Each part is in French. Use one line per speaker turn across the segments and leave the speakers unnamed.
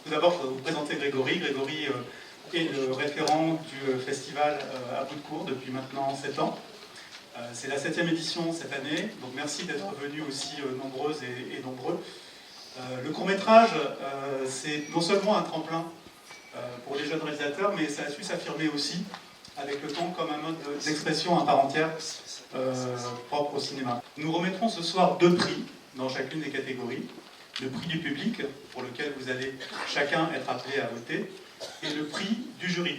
Tout d'abord, je vais vous présenter Grégory. Grégory est le référent du festival à bout de cours depuis maintenant 7 ans. C'est la 7e édition cette année, donc merci d'être venus aussi nombreuses et nombreux. Le court-métrage, c'est non seulement un tremplin pour les jeunes réalisateurs, mais ça a su s'affirmer aussi avec le temps comme un mode d'expression à part entière propre au cinéma. Nous remettrons ce soir 2 prix dans chacune des catégories. Le prix du public, pour lequel vous allez chacun être appelé à voter, et le prix du jury.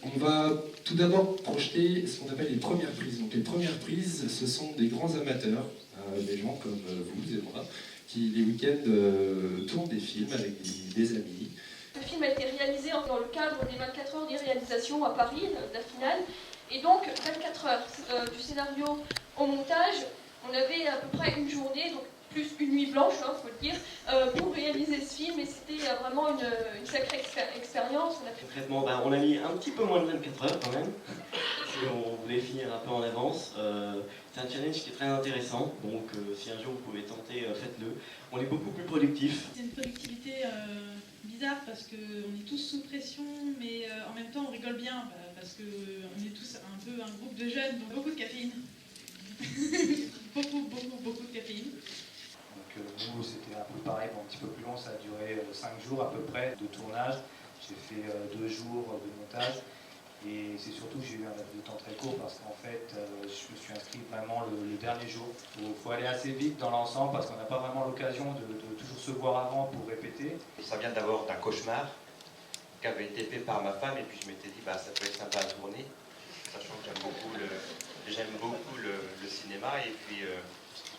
On va tout d'abord projeter ce qu'on appelle les premières prises. Donc les premières prises, ce sont des grands amateurs, des gens comme vous et moi, qui les week-ends tournent des films avec des amis.
Le film a été réalisé dans le cadre des 24 heures d'irréalisation à Paris, de la finale, et donc 24 heures du scénario au montage. On avait à peu près une journée, donc plus une nuit blanche, il faut le dire, pour réaliser ce film, et c'était vraiment une sacrée expérience.
Concrètement, on a mis un petit peu moins de 24 heures quand même, on voulait finir un peu en avance. C'est un challenge qui est très intéressant, donc si un jour vous pouvez tenter, faites-le. On est beaucoup plus productif.
C'est une productivité bizarre parce qu'on est tous sous pression, mais en même temps on rigole bien parce qu'on est tous un peu un groupe de jeunes, donc beaucoup de caféine. beaucoup de caféine.
Donc nous c'était un peu pareil, un petit peu plus long, ça a duré 5 jours à peu près de tournage. J'ai fait 2 jours de montage et c'est surtout que j'ai eu un laps de temps très court parce qu'en fait je me suis inscrit vraiment le dernier jour. Il faut aller assez vite dans l'ensemble parce qu'on n'a pas vraiment l'occasion de toujours se voir avant pour répéter.
Ça vient d'abord d'un cauchemar qui avait été fait par ma femme et puis je m'étais dit ça peut être sympa à tourner, sachant que j'aime beaucoup le cinéma et puis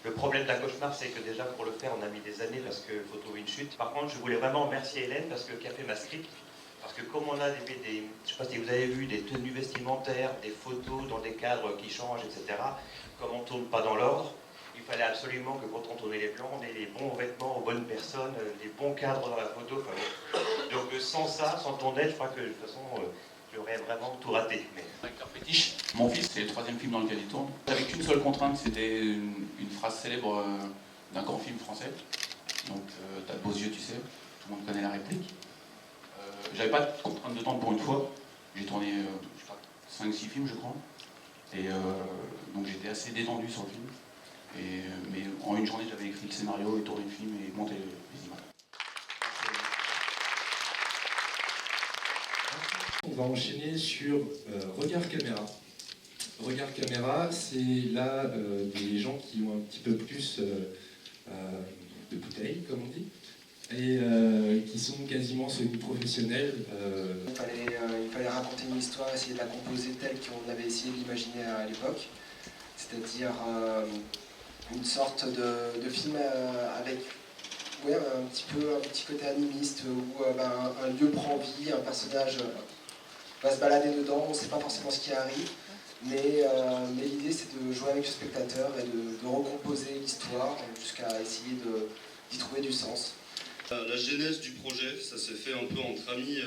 le problème d'un cauchemar c'est que déjà pour le faire on a mis des années parce qu'il faut trouver une chute. Par contre je voulais vraiment remercier Hélène parce que qui a fait ma script. Parce que comme on a je ne sais pas si vous avez vu, des tenues vestimentaires, des photos dans des cadres qui changent, etc. Comme on ne tourne pas dans l'ordre, il fallait absolument que quand on tournait les plans, on ait les bons vêtements aux bonnes personnes, les bons cadres dans la photo. Donc sans ça, sans ton aide, je crois que de toute façon, j'aurais vraiment tout raté.
Acteur fétiche, mon fils, c'est le 3e film dans lequel il tourne. Avec une seule contrainte, c'était une phrase célèbre d'un grand film français. Donc t'as de beaux yeux, tu sais, tout le monde connaît la réplique. J'avais pas de contrainte de temps pour une fois. J'ai tourné, 5-6 films, je crois. Et donc j'étais assez détendu sur le film. Mais en une journée, j'avais écrit le scénario, et tourné le film et monté les images.
On va enchaîner sur Regard Caméra. Regard Caméra, c'est là des gens qui ont un petit peu plus de bouteilles, comme on dit. Et qui sont quasiment semi-professionnels.
Il fallait raconter une histoire, essayer de la composer telle qu'on avait essayé de l'imaginer à l'époque, c'est-à-dire une sorte de film avec un petit côté animiste où un lieu prend vie, un personnage va se balader dedans, on ne sait pas forcément ce qui arrive, mais l'idée c'est de jouer avec le spectateur et de recomposer l'histoire jusqu'à essayer d'y trouver du sens.
La genèse du projet, ça s'est fait un peu entre amis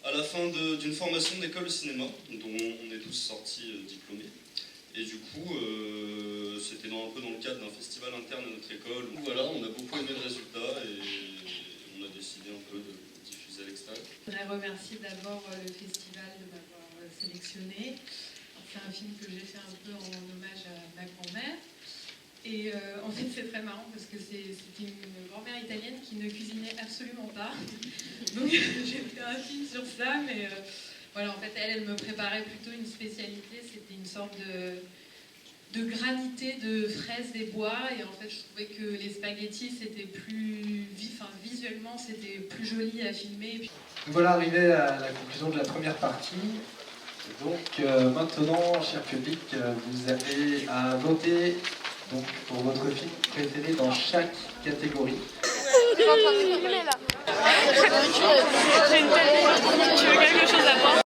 à la fin d'une formation d'école de cinéma, dont on est tous sortis diplômés. Et du coup, c'était un peu dans le cadre d'un festival interne à notre école. Voilà, on a beaucoup aimé le résultat et on a décidé un peu de diffuser à l'extérieur.
Je voudrais remercier d'abord le festival de m'avoir sélectionné. C'est un film que j'ai fait un peu en hommage à ma grand-mère. Et en fait c'est très marrant parce que c'était une grand-mère italienne qui ne cuisinait absolument pas. Donc j'ai fait un film sur ça, mais voilà, en fait elle me préparait plutôt une spécialité, c'était une sorte de granité de fraises des bois, et en fait je trouvais que les spaghettis c'était plus visuellement c'était plus joli à filmer.
Nous voilà arrivés à la conclusion de la première partie. Donc maintenant, cher public, vous avez à voter donc, pour votre film préféré dans chaque catégorie.
Tu vas en train de filmer là. J'ai une telle... Tu veux quelque chose à boire?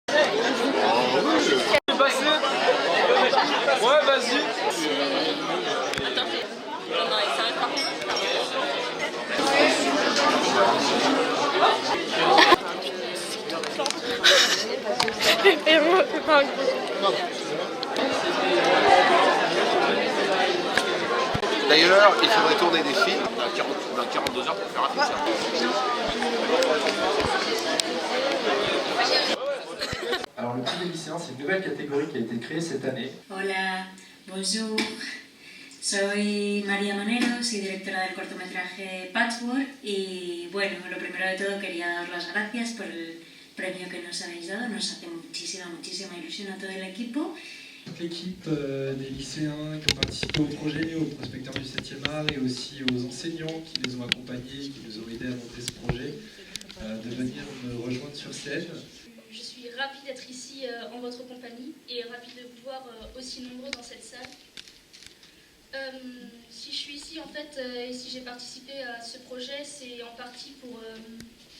Ouais, vas-y.
Attends, non, c'est un temps. Et moi, c'est pas un gros.
D'ailleurs, il faudrait tourner des films dans 42 heures pour faire un film.
lycéens, c'est une nouvelle catégorie qui a été créée cette année.
Hola, bonjour. Soy María Manero, soy directora del cortometraje Patchwork y bueno, lo primero de todo quería daros las gracias por el premio que nos habéis dado, nos hace muchísima ilusión a todo el equipo.
Toute l'équipe des lycéens qui ont participé au projet, aux prospecteurs du 7e art et aussi aux enseignants qui les ont accompagnés, qui nous ont aidés à monter ce projet, de venir me rejoindre sur scène.
Je suis ravie d'être ici en votre compagnie et ravie de vous voir aussi nombreux dans cette salle. Si je suis ici en fait et si j'ai participé à ce projet, c'est en partie pour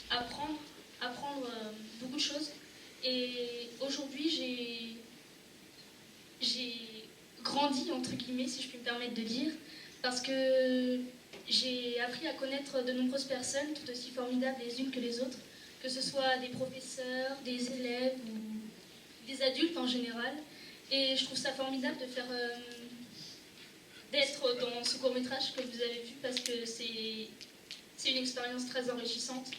apprendre beaucoup de choses. Et aujourd'hui, j'ai grandi, entre guillemets, si je puis me permettre de dire, parce que j'ai appris à connaître de nombreuses personnes, tout aussi formidables les unes que les autres, que ce soit des professeurs, des élèves ou des adultes en général. Et je trouve ça formidable de d'être dans ce court-métrage que vous avez vu, parce que c'est une expérience très enrichissante.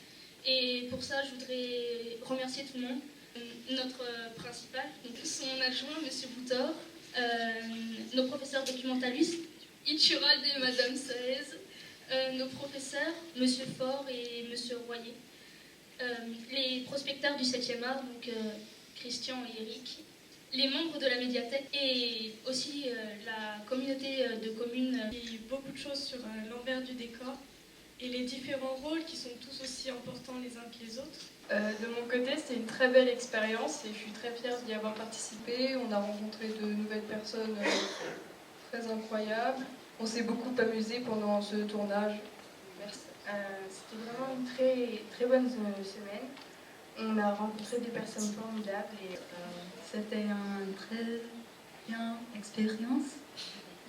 Et pour ça, je voudrais remercier tout le monde. Notre principal, donc son adjoint, M. Boutor, nos professeurs documentalistes, Itchurad et Madame Saez, nos professeurs, M. Faure et M. Royer, les prospecteurs du 7e art, donc Christian et Eric, les membres de la médiathèque et aussi la communauté de communes.
Il y a beaucoup de choses sur l'envers du décor et les différents rôles qui sont tous aussi importants les uns que les autres.
De mon côté, c'était une très belle expérience et je suis très fière d'y avoir participé. On a rencontré de nouvelles personnes très incroyables. On s'est beaucoup amusé pendant ce tournage. Merci.
C'était vraiment une très bonne semaine. On a rencontré des personnes formidables et c'était une très bien expérience.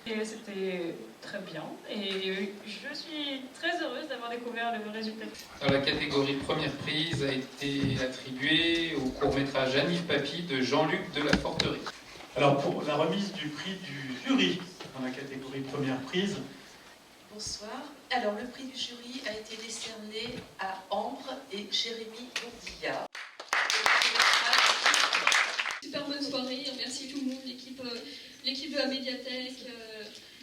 Et c'était très bien et je suis très heureuse d'avoir découvert le résultat.
Alors, la catégorie première prise a été attribuée au court-métrage Anniv Papy de Jean-Luc de la Forterie.
Alors pour la remise du prix du jury dans la catégorie première prise.
Bonsoir. Alors le prix du jury a été décerné à Ambre et Jérémy Bourdilla.
Super bonne soirée, merci tout le monde, l'équipe de la médiathèque,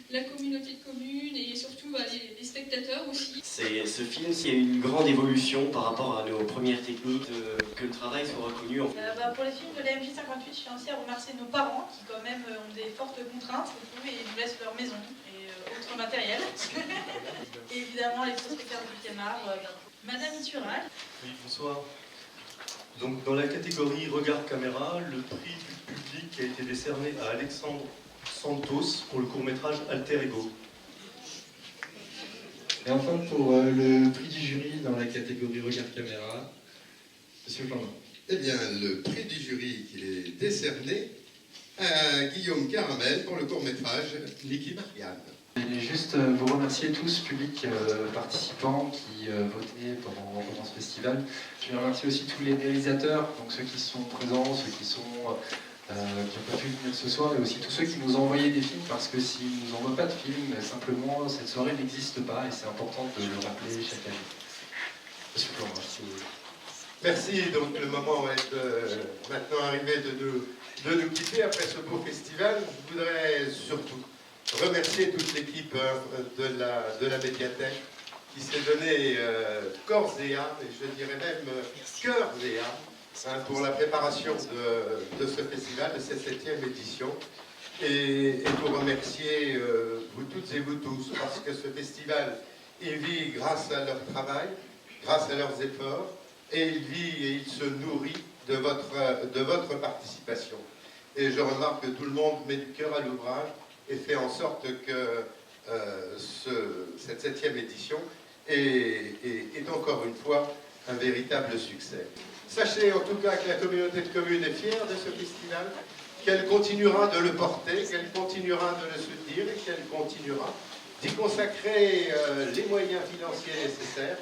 la communauté de communes et surtout les spectateurs aussi.
Ce film, il y a eu une grande évolution par rapport à nos premières techniques, que le travail soit reconnu.
Pour les films de la MJ58, je tiens aussi à remercier nos parents qui quand même ont des fortes contraintes et nous laissent leur maison et autre matériel. Et évidemment les prospecteurs du 8e art, Madame Ithural.
Oui, bonsoir. Donc dans la catégorie Regard Caméra, le prix du public a été décerné à Alexandre Santos pour le court-métrage Alter Ego.
Et enfin pour le prix du jury dans la catégorie Regard Caméra, Monsieur Flandin.
Eh bien, le prix du jury qui est décerné à Guillaume Caramel pour le court-métrage Nicky Marianne.
Et juste vous remercier tous, public participants qui votaient pendant ce festival. Je vais remercier aussi tous les réalisateurs, donc ceux qui sont présents, ceux qui n'ont pas pu venir ce soir, mais aussi tous ceux qui nous ont envoyé des films, parce que s'ils ne nous envoient pas de films, simplement cette soirée n'existe pas et c'est important de le rappeler chaque année. Monsieur Florent, merci.
Merci, donc le moment est maintenant arrivé de nous quitter après ce beau festival. Je voudrais surtout remercier toute l'équipe de la médiathèque qui s'est donné corps et âme, et je dirais même cœur et âme, pour la préparation de ce festival, de cette 7e édition. Et pour remercier vous toutes et vous tous, parce que ce festival, il vit grâce à leur travail, grâce à leurs efforts, et il vit et il se nourrit de votre participation. Et je remarque que tout le monde met du cœur à l'ouvrage et fait en sorte que cette 7e édition est encore une fois un véritable succès. Sachez en tout cas que la communauté de communes est fière de ce festival, qu'elle continuera de le porter, qu'elle continuera de le soutenir et qu'elle continuera d'y consacrer les moyens financiers nécessaires